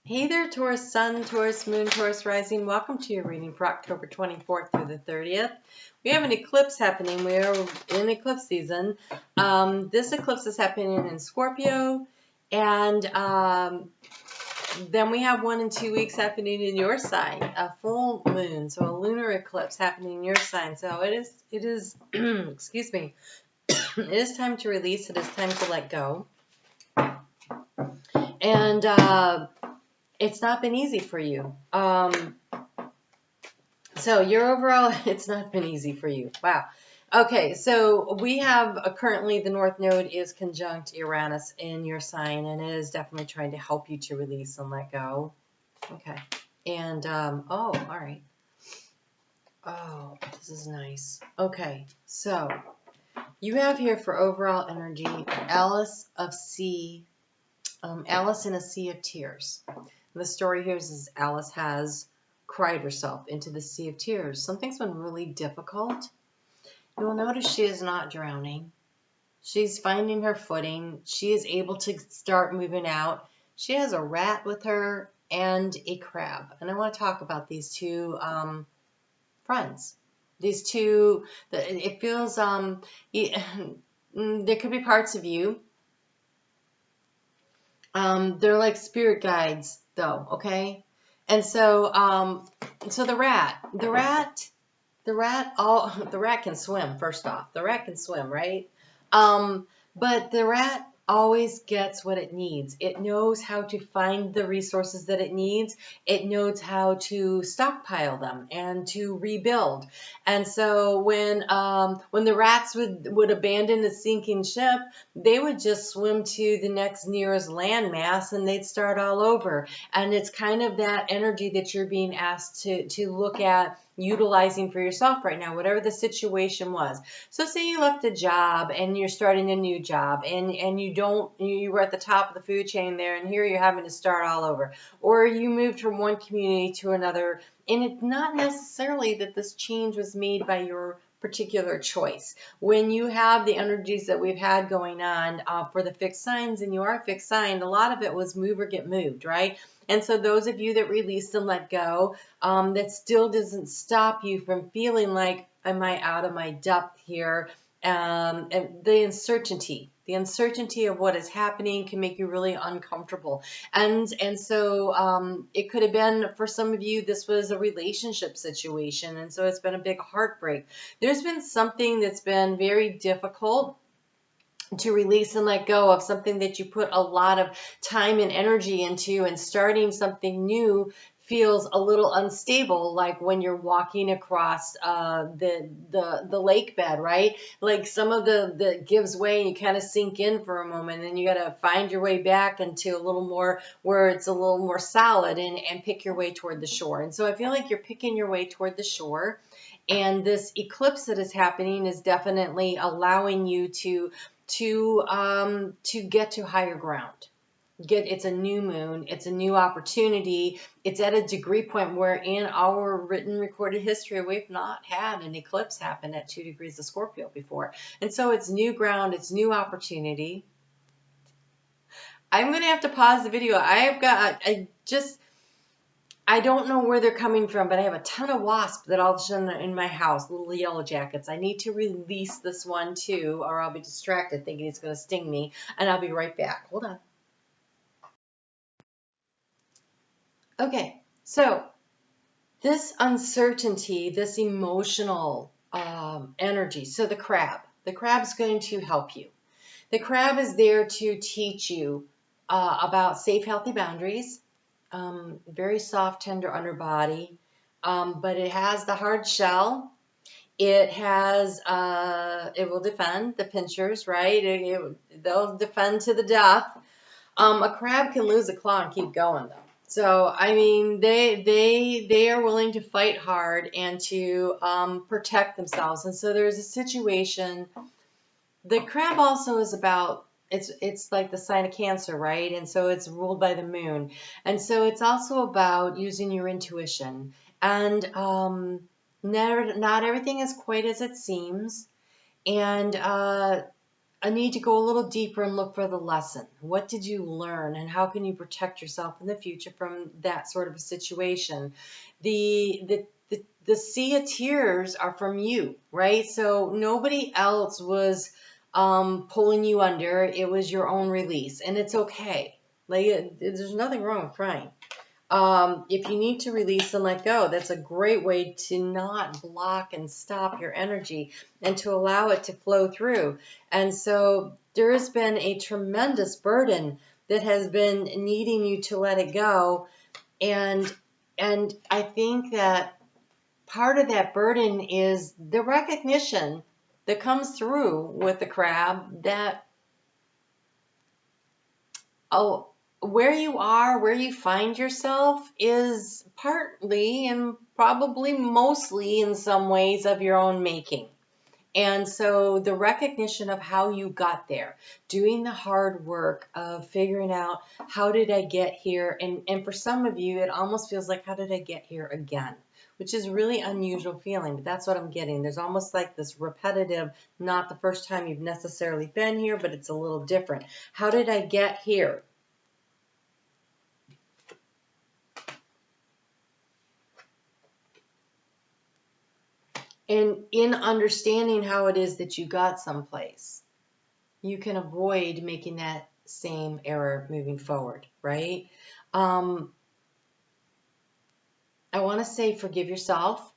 Hey there, Taurus Sun, Taurus Moon, Taurus Rising. Welcome to your reading for October 24th through the 30th. We have an eclipse happening. We are in eclipse season. This eclipse is happening in Scorpio, and then we have 1 in 2 weeks happening in your sign, a full moon, so a lunar eclipse happening in your sign. So it is, excuse me, it is time to release. It is time to let go. And it's not been easy for you. So your overall, it's not been easy for you. Wow. Okay, so we have currently the North Node is conjunct Uranus in your sign, and it is definitely trying to help you to release and let go. Okay. And, oh, all right. Oh, this is nice. Okay, so you have here for overall energy, Alice in a Sea of Tears. The story here is Alice has cried herself into the sea of tears. Something's been really difficult. You will notice she is not drowning. She's finding her footing. She is able to start moving out. She has a rat with her and a crab. And I want to talk about these two friends. These two, it feels, there could be parts of you. They're like spirit guides, though, okay? And so, so the rat can swim. First off, the rat can swim, right? But the rat always gets what it needs. It knows how to find the resources that it needs. It knows how to stockpile them and to rebuild. And so when the rats would abandon a sinking ship, they would just swim to the next nearest landmass and they'd start all over. And it's kind of that energy that you're being asked to look at utilizing for yourself right now, whatever the situation was. So say you left a job and you're starting a new job and you were at the top of the food chain there, and here you're having to start all over. Or you moved from one community to another, and it's not necessarily that this change was made by your particular choice. When you have the energies that we've had going on for the fixed signs, and you are a fixed sign, a lot of it was move or get moved, right? And so those of you that released and let go, that still doesn't stop you from feeling like, am I out of my depth here? And the uncertainty of what is happening can make you really uncomfortable. And so it could have been, for some of you, this was a relationship situation. And so it's been a big heartbreak. There's been something that's been very difficult to release and let go of, something that you put a lot of time and energy into, and starting something new feels a little unstable, like when you're walking across the lake bed, right? Like some of the gives way and you kind of sink in for a moment, and you got to find your way back into a little more where it's a little more solid, and pick your way toward the shore. And so I feel like you're picking your way toward the shore, and this eclipse that is happening is definitely allowing you to get to higher ground. It's a new moon. It's a new opportunity. It's at a degree point where in our written recorded history, we've not had an eclipse happen at 2 degrees of Scorpio before. And so it's new ground. It's new opportunity. I'm going to have to pause the video. I don't know where they're coming from, but I have a ton of wasps that all of a sudden are in my house, little yellow jackets. I need to release this one too, or I'll be distracted thinking it's going to sting me, and I'll be right back. Hold on. Okay, so this uncertainty, this emotional energy, so the crab's going to help you. The crab is there to teach you about safe, healthy boundaries. Very soft, tender underbody, but it has the hard shell. It has, it will defend the pinchers, right? They'll defend to the death. A crab can lose a claw and keep going, though. So, I mean, they are willing to fight hard and to protect themselves. And so there's a situation. The crab also is about, it's like the sign of Cancer, right? And so it's ruled by the moon. And so it's also about using your intuition. And not everything is quite as it seems. And a need to go a little deeper and look for the lesson. What did you learn, and how can you protect yourself in the future from that sort of a situation? The sea of tears are from you, right? So nobody else was pulling you under. It was your own release, and it's okay. Like, there's nothing wrong with crying. If you need to release and let go, that's a great way to not block and stop your energy and to allow it to flow through. And so there has been a tremendous burden that has been needing you to let it go. And I think that part of that burden is the recognition that comes through with the crab that, oh, where you are, where you find yourself is partly and probably mostly in some ways of your own making. And so the recognition of how you got there, doing the hard work of figuring out how did I get here? And for some of you, it almost feels like, how did I get here again? Which is really unusual feeling, but that's what I'm getting. There's almost like this repetitive, not the first time you've necessarily been here, but it's a little different. How did I get here? And in understanding how it is that you got someplace, you can avoid making that same error moving forward, right? I want to say forgive yourself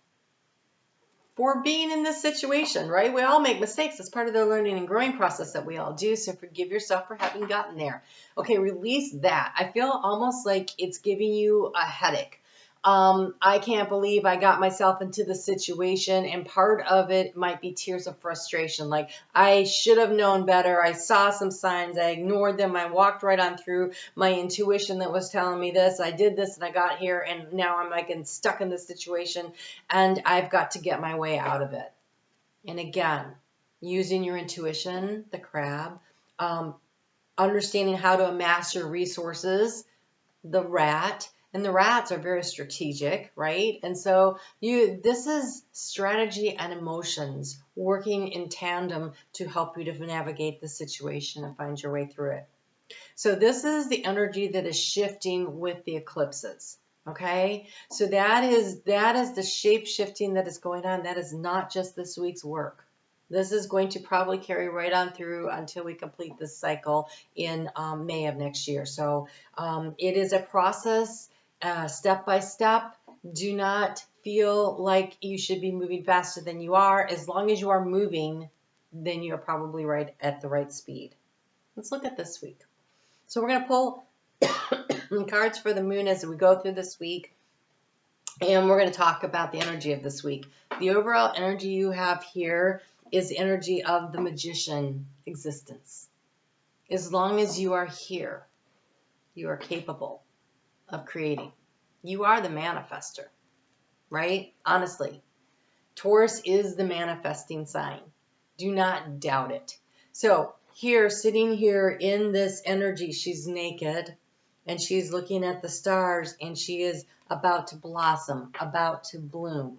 for being in this situation, right? We all make mistakes. It's part of the learning and growing process that we all do. So forgive yourself for having gotten there. Okay, release that. I feel almost like it's giving you a headache. I can't believe I got myself into this situation, and part of it might be tears of frustration. Like, I should have known better. I saw some signs. I ignored them. I walked right on through my intuition that was telling me this. I did this and I got here, and now I'm like stuck in this situation, and I've got to get my way out of it. And again, using your intuition, the crab, understanding how to amass your resources, the rat. And the rats are very strategic, right? And so this is strategy and emotions working in tandem to help you to navigate the situation and find your way through it. So this is the energy that is shifting with the eclipses. Okay, so that is the shape shifting that is going on. That is not just this week's work. This is going to probably carry right on through until we complete this cycle in May of next year. So it is a process, step by step. Do not feel like you should be moving faster than you are. As long as you are moving, then you're probably right at the right speed. Let's look at this week. So we're going to pull cards for the moon as we go through this week. And we're going to talk about the energy of this week. The overall energy you have here is the energy of the magician existence. As long as you are here, you are capable of creating. You are the manifester, right? Honestly, Taurus is the manifesting sign. Do not doubt it. So here, sitting here in this energy, she's naked and she's looking at the stars and she is about to blossom, about to bloom.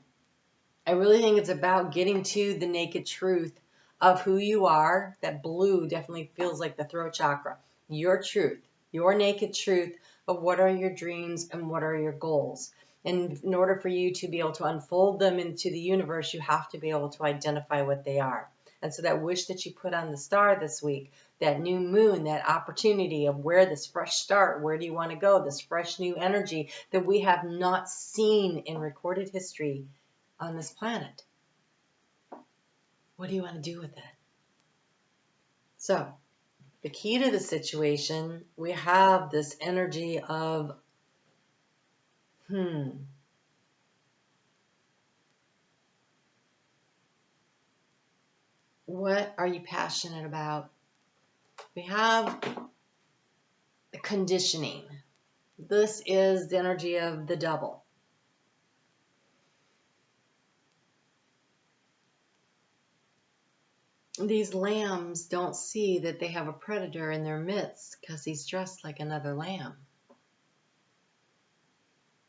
I really think it's about getting to the naked truth of who you are. That blue definitely feels like the throat chakra. Your truth, your naked truth of what are your dreams and what are your goals. And in order for you to be able to unfold them into the universe, you have to be able to identify what they are. And so that wish that you put on the star this week, that new moon, that opportunity of where this fresh start, where do you want to go, this fresh new energy that we have not seen in recorded history on this planet. What do you want to do with it? So, the key to the situation, we have this energy of, what are you passionate about? We have conditioning. This is the energy of the double. These lambs don't see that they have a predator in their midst because he's dressed like another lamb.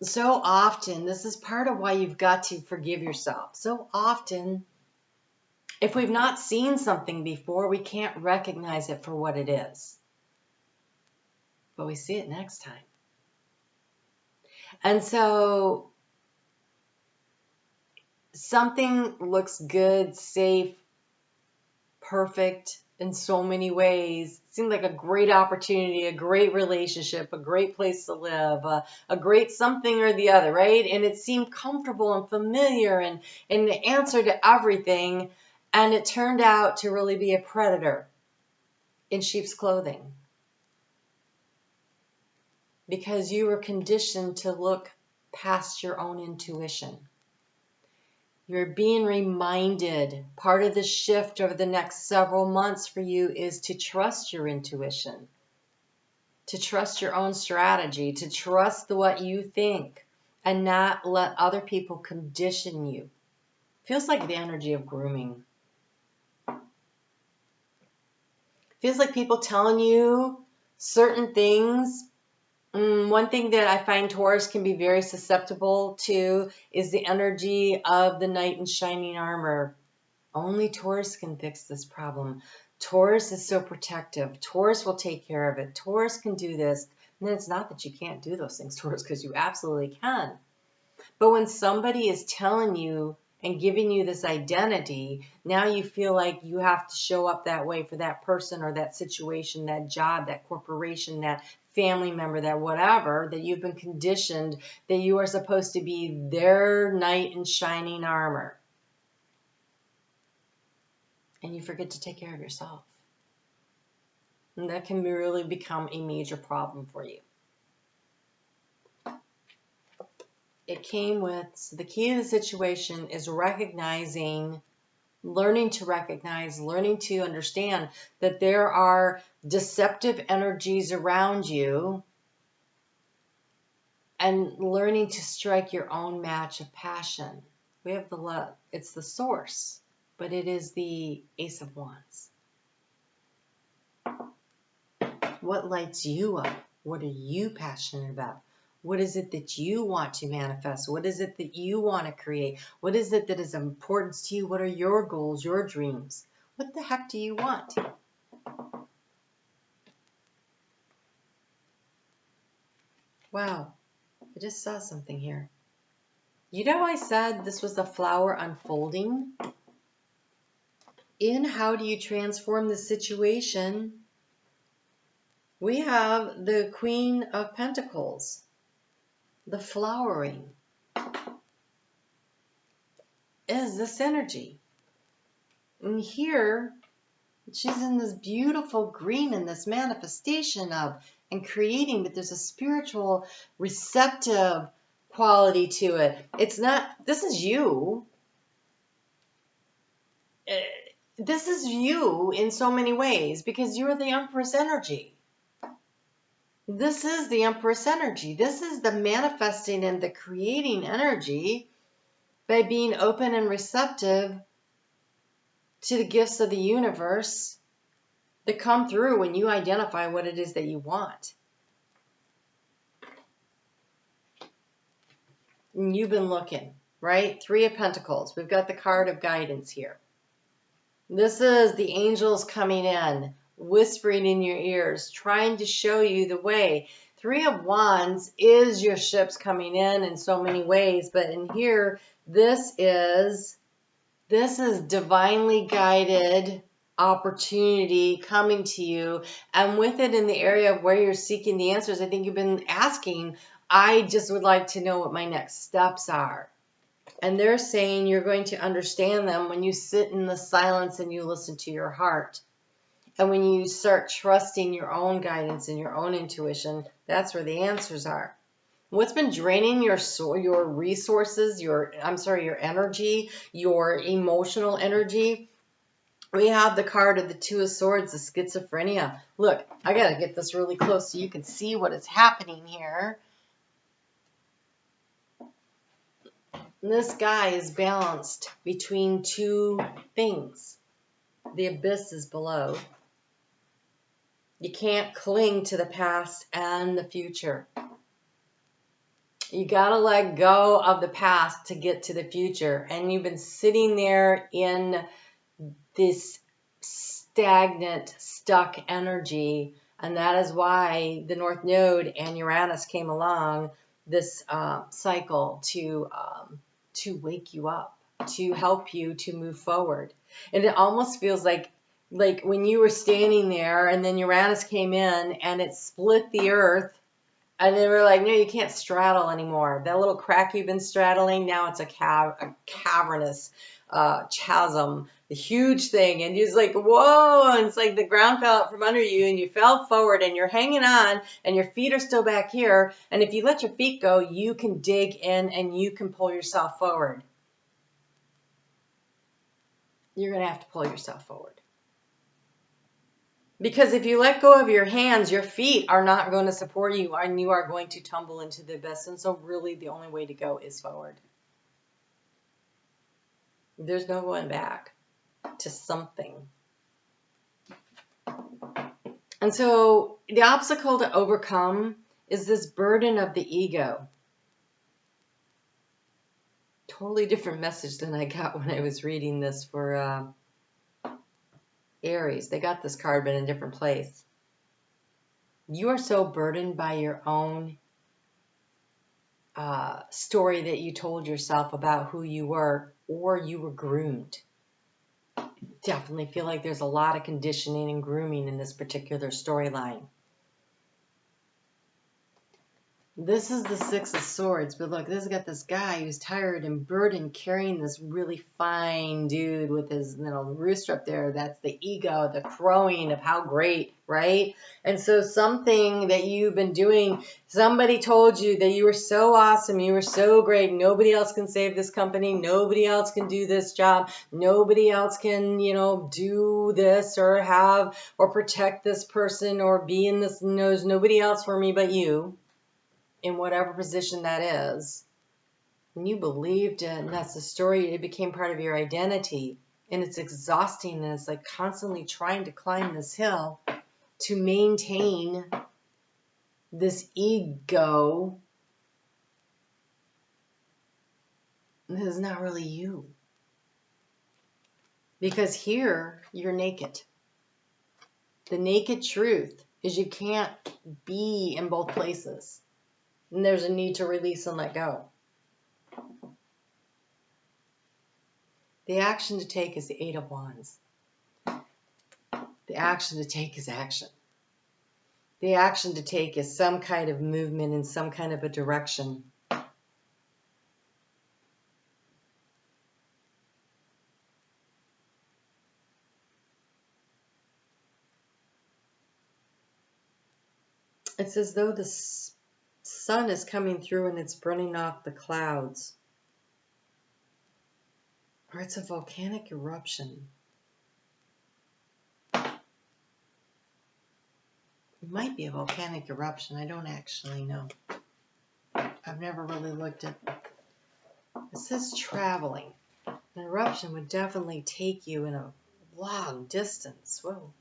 So often, this is part of why you've got to forgive yourself. So often, If we've not seen something before, we can't recognize it for what it is. But we see it next time. And so something looks good, safe, perfect in so many ways. It seemed like a great opportunity, a great relationship, a great place to live, a great something or the other, right? And it seemed comfortable and familiar and the answer to everything. And it turned out to really be a predator in sheep's clothing. Because you were conditioned to look past your own intuition. You're being reminded, part of the shift over the next several months for you is to trust your intuition, to trust your own strategy, to trust what you think, and not let other people condition you. Feels like the energy of grooming. Feels like people telling you certain things. One thing that I find Taurus can be very susceptible to is the energy of the knight in shining armor. Only Taurus can fix this problem. Taurus is so protective. Taurus will take care of it. Taurus can do this. And it's not that you can't do those things, Taurus, because you absolutely can. But when somebody is telling you and giving you this identity, now you feel like you have to show up that way for that person or that situation, that job, that corporation, that family member, that whatever, that you've been conditioned that you are supposed to be their knight in shining armor. And you forget to take care of yourself. And that can really become a major problem for you. It came with, so the key to the situation is recognizing, learning to recognize, learning to understand that there are deceptive energies around you and learning to strike your own match of passion. We have the love. It's the source, but it is the Ace of Wands. What lights you up? What are you passionate about? What is it that you want to manifest? What is it that you want to create? What is it that is important to you? What are your goals, your dreams? What the heck do you want? Wow, I just saw something here. You know, I said this was a flower unfolding. In how do you transform the situation? We have the Queen of Pentacles. The flowering is this energy. And here, she's in this beautiful green and this manifestation of and creating, but there's a spiritual, receptive quality to it. It's not, this is you. This is you in so many ways because you're the Empress energy. This is the Empress energy. This is the manifesting and the creating energy by being open and receptive to the gifts of the universe that come through when you identify what it is that you want. And you've been looking, right? Three of Pentacles. We've got the card of guidance here. This is the angels coming in, whispering in your ears, trying to show you the way. Three of Wands is your ships coming in so many ways, but in here, this is divinely guided opportunity coming to you, and with it in the area of where you're seeking the answers, I think you've been asking, I just would like to know what my next steps are. And they're saying you're going to understand them when you sit in the silence and you listen to your heart. And when you start trusting your own guidance and your own intuition, that's where the answers are. What's been draining your resources, your energy, your emotional energy? We have the card of the Two of Swords, the schizophrenia. Look, I got to get this really close so you can see what is happening here. This guy is balanced between two things. The abyss is below. You can't cling to the past and the future. You got to let go of the past to get to the future. And you've been sitting there in this stagnant, stuck energy. And that is why the North Node and Uranus came along this cycle to wake you up, to help you to move forward. And it almost feels like when you were standing there and then Uranus came in and it split the earth, and they were like, no, you can't straddle anymore. That little crack you've been straddling, now it's a cavernous chasm, a huge thing. And you're just like, whoa, and it's like the ground fell out from under you and you fell forward and you're hanging on and your feet are still back here. And if you let your feet go, you can dig in and you can pull yourself forward. You're going to have to pull yourself forward. Because if you let go of your hands, your feet are not going to support you and you are going to tumble into the abyss. And so really the only way to go is forward. There's no going back to something. And so the obstacle to overcome is this burden of the ego. Totally different message than I got when I was reading this for Aries. They got this card, but in a different place. You are so burdened by your own story that you told yourself about who you were, or you were groomed. Definitely feel like there's a lot of conditioning and grooming in this particular storyline. This is the Six of Swords, but look, this has got this guy who's tired and burdened carrying this really fine dude with his little rooster up there. That's the ego, the crowing of how great, right? And so something that you've been doing, somebody told you that you were so awesome, you were so great, nobody else can save this company, nobody else can do this job, nobody else can, do this or have or protect this person or be in this, knows nobody else for me but you. In whatever position that is, and you believed it, and that's the story, it became part of your identity, and it's exhausting, and it's like constantly trying to climb this hill to maintain this ego that is not really you. Because here, you're naked. The naked truth is you can't be in both places. And there's a need to release and let go. The action to take is the Eight of Wands. The action to take is action. The action to take is some kind of movement in some kind of a direction. It's as though the sun is coming through and it's burning off the clouds. Or it's a volcanic eruption. It might be a volcanic eruption. I don't actually know. I've never really looked at it. It says traveling. An eruption would definitely take you in a long distance. Whoa.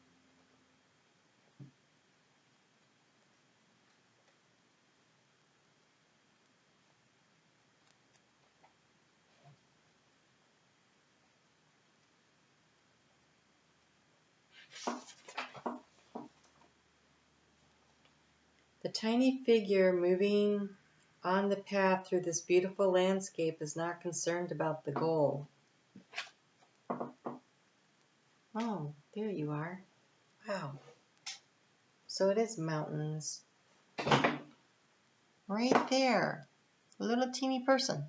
The tiny figure moving on the path through this beautiful landscape is not concerned about the goal. Oh, there you are. Wow. So it is mountains. Right there. A little teeny person.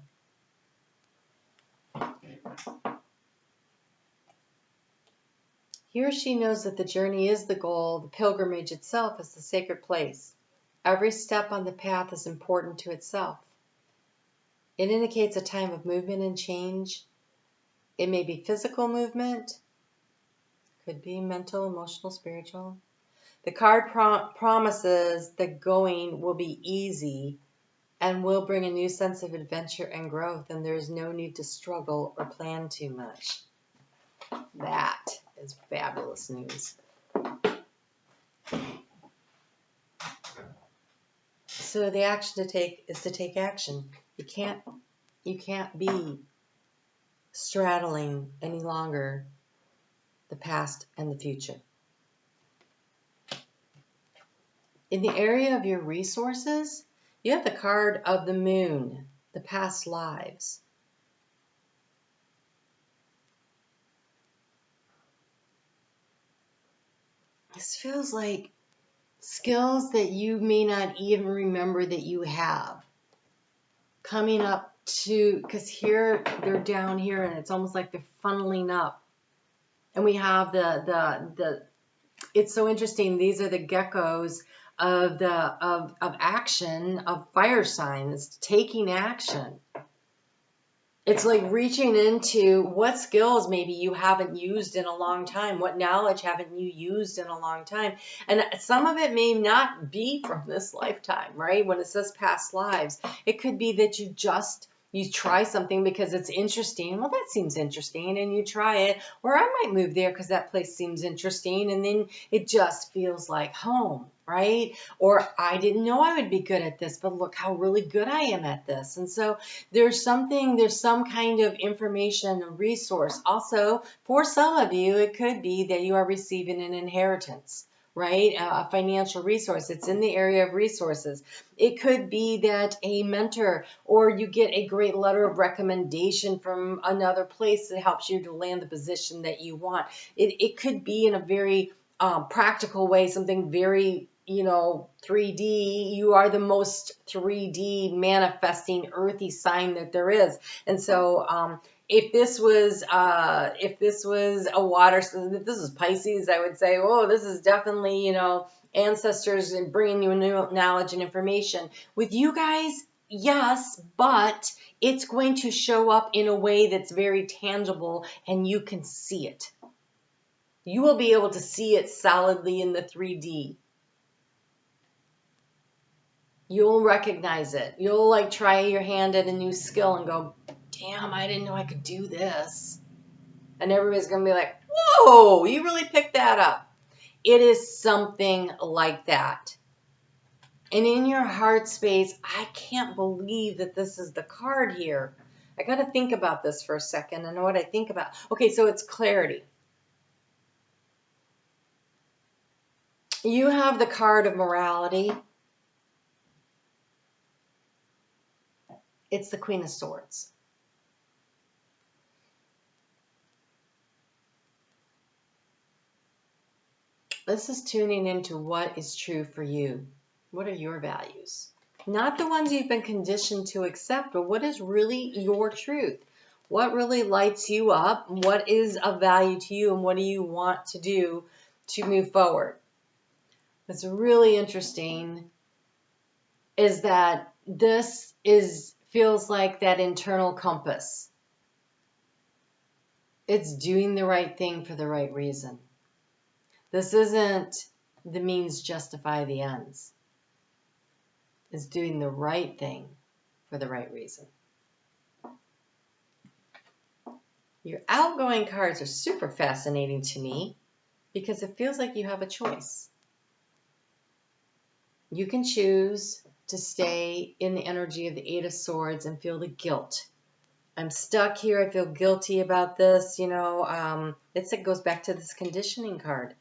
Here she knows that the journey is the goal. The pilgrimage itself is the sacred place. Every step on the path is important to itself. It indicates a time of movement and change. It may be physical movement, could be mental, emotional, spiritual. The card promises that going will be easy and will bring a new sense of adventure and growth, and there is no need to struggle or plan too much. That is fabulous news. So the action to take is to take action. You can't be straddling any longer the past, and the future. In the area of your resources, you have the card of the moon, the past lives. This feels like skills that you may not even remember that you have. Coming up to, because here, they're down here and it's almost like they're funneling up. And we have it's so interesting. These are the geckos of action, of fire signs, taking action. It's like reaching into what skills maybe you haven't used in a long time. What knowledge haven't you used in a long time? And some of it may not be from this lifetime, right? When it says past lives, it could be that you try something because it's interesting. Well, that seems interesting, and you try it. Or I might move there because that place seems interesting, and then it just feels like home, right? Or I didn't know I would be good at this, but look how really good I am at this. And so there's some kind of information, a resource. Also, for some of you, it could be that you are receiving an inheritance, right? A financial resource. It's in the area of resources. It could be that a mentor, or you get a great letter of recommendation from another place that helps you to land the position that you want. It could be in a very practical way, something very 3D. You are the most 3D manifesting earthy sign that there is. And so if this was a water, if this is Pisces, I would say, oh, this is definitely, ancestors and bringing you new knowledge and information. With you guys, yes, but it's going to show up in a way that's very tangible and you can see it. You will be able to see it solidly in the 3D. You'll recognize it. You'll try your hand at a new skill and go, damn, I didn't know I could do this. And everybody's going to be like, whoa, you really picked that up. It is something like that. And in your heart space, I can't believe that this is the card here. I got to think about this for a second and know what I think about. Okay, so it's clarity. You have the card of morality. It's the Queen of Swords. This is tuning into what is true for you. What are your values? Not the ones you've been conditioned to accept, but what is really your truth? What really lights you up? What is of value to you, and what do you want to do to move forward? What's really interesting is that this feels like that internal compass. It's doing the right thing for the right reason. This isn't the means justify the ends. It's doing the right thing for the right reason. Your outgoing cards are super fascinating to me because it feels like you have a choice. You can choose to stay in the energy of the Eight of Swords and feel the guilt. I'm stuck here. I feel guilty about this. It goes back to this conditioning card.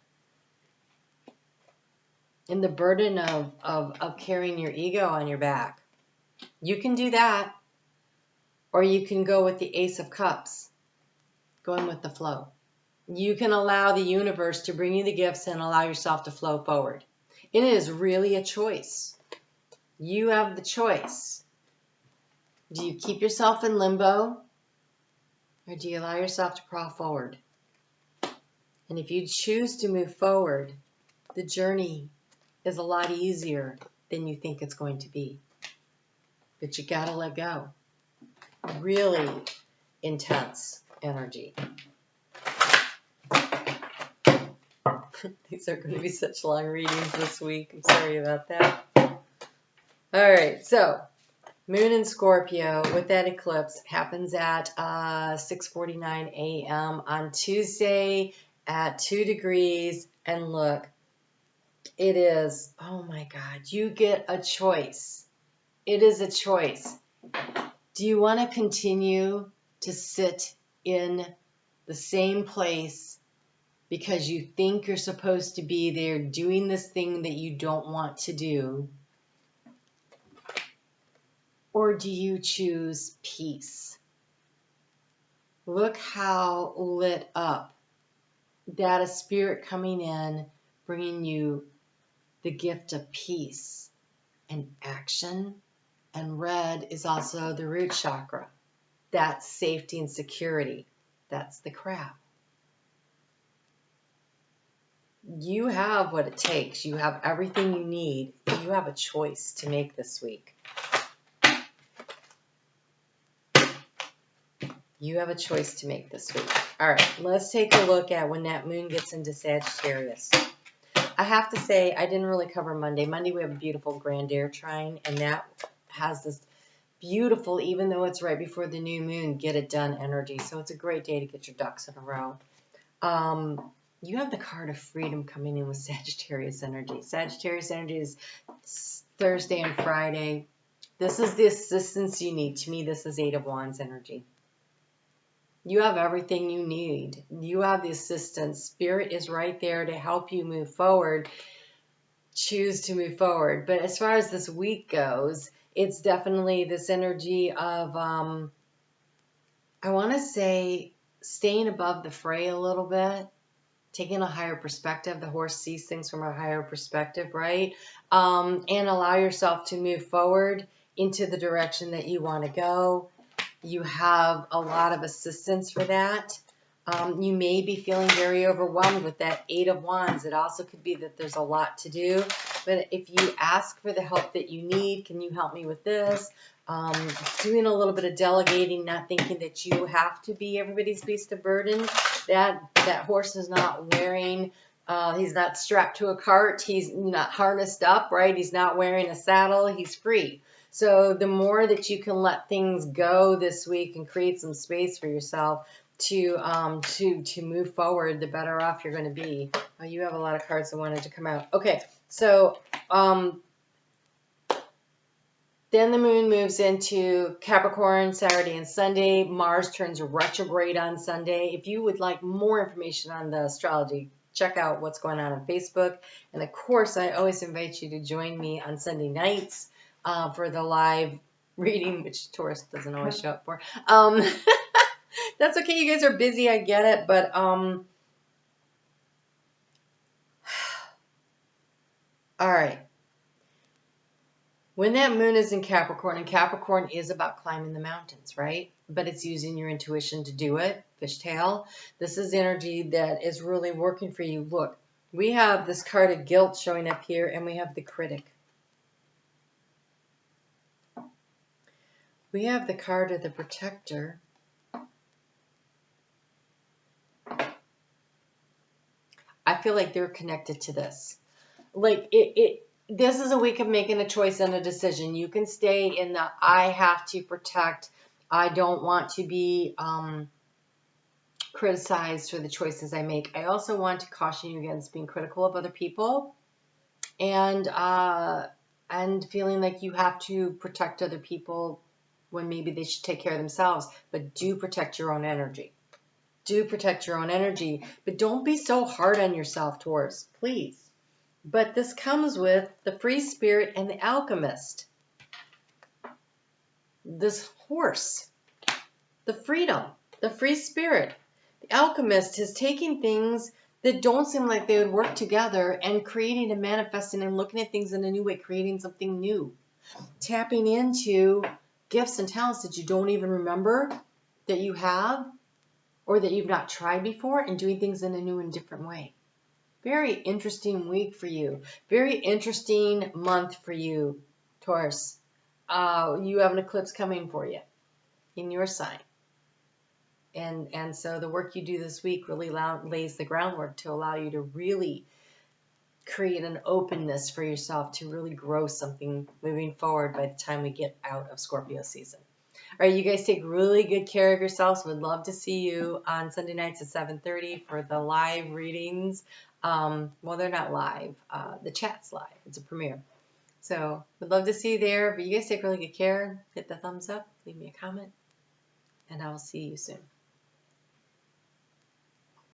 And the burden of carrying your ego on your back. You can do that. Or you can go with the Ace of Cups. Going with the flow. You can allow the universe to bring you the gifts and allow yourself to flow forward. It is really a choice. You have the choice. Do you keep yourself in limbo? Or do you allow yourself to crawl forward? And if you choose to move forward, the journey is a lot easier than you think it's going to be. But you gotta let go. Really intense energy. These are going to be such long readings this week. I'm sorry about that. All right, so Moon in Scorpio with that eclipse happens at 6:49 a.m. on Tuesday at 2 degrees. And look, it is, oh my God, you get a choice. It is a choice. Do you want to continue to sit in the same place because you think you're supposed to be there doing this thing that you don't want to do? Or do you choose peace? Look how lit up. That is spirit coming in, bringing you the gift of peace and action. And red is also the root chakra. That's safety and security. That's the crab. You have what it takes. You have everything you need. You have a choice to make this week. You have a choice to make this week. All right, let's take a look at when that moon gets into Sagittarius. I have to say, I didn't really cover Monday. Monday, we have a beautiful Grand Air trine, and that has this beautiful, even though it's right before the new moon, get it done energy. So it's a great day to get your ducks in a row. You have the card of freedom coming in with Sagittarius energy. Sagittarius energy is Thursday and Friday. This is the assistance you need. To me, this is Eight of Wands energy. You have everything you need. You have the assistance. Spirit is right there to help you move forward. Choose to move forward. But as far as this week goes, it's definitely this energy of, I want to say, staying above the fray a little bit, taking a higher perspective. The horse sees things from a higher perspective, right? And allow yourself to move forward into the direction that you want to go. You have a lot of assistance for that. You may be feeling very overwhelmed with that Eight of Wands. It also could be that there's a lot to do. But if you ask for the help that you need, can you help me with this? Doing a little bit of delegating, not thinking that you have to be everybody's beast of burden. That horse is not wearing, he's not strapped to a cart. He's not harnessed up, right? He's not wearing a saddle. He's free. So the more that you can let things go this week and create some space for yourself to move forward, the better off you're going to be. Oh, you have a lot of cards that wanted to come out. Okay, so then the moon moves into Capricorn Saturday and Sunday. Mars turns retrograde on Sunday. If you would like more information on the astrology, check out what's going on Facebook. And of course, I always invite you to join me on Sunday nights for the live reading, which Taurus doesn't always show up for. That's okay. You guys are busy. I get it. But all right. When that moon is in Capricorn, and Capricorn is about climbing the mountains, right? But it's using your intuition to do it, fishtail. This is energy that is really working for you. Look, we have this card of guilt showing up here, and we have the critic. We have the card of the protector. I feel like they're connected to this. Like this is a week of making a choice and a decision. You can stay in the I have to protect. I don't want to be criticized for the choices I make. I also want to caution you against being critical of other people and feeling like you have to protect other people when maybe they should take care of themselves. But do protect your own energy. Do protect your own energy. But don't be so hard on yourself, Taurus, please. But this comes with the free spirit and the alchemist. This horse, the freedom, the free spirit. The alchemist is taking things that don't seem like they would work together and creating and manifesting and looking at things in a new way, creating something new. Tapping into gifts and talents that you don't even remember that you have or that you've not tried before and doing things in a new and different way. Very interesting week for you. Very interesting month for you, Taurus. You have an eclipse coming for you in your sign. And so the work you do this week really lays the groundwork to allow you to really create an openness for yourself to really grow something moving forward by the time we get out of Scorpio season. All right, you guys take really good care of yourselves. Would love to see you on Sunday nights at 7:30 for the live readings. Well, they're not live. The chat's live. It's a premiere. So would love to see you there. But you guys take really good care. Hit the thumbs up. Leave me a comment. And I will see you soon.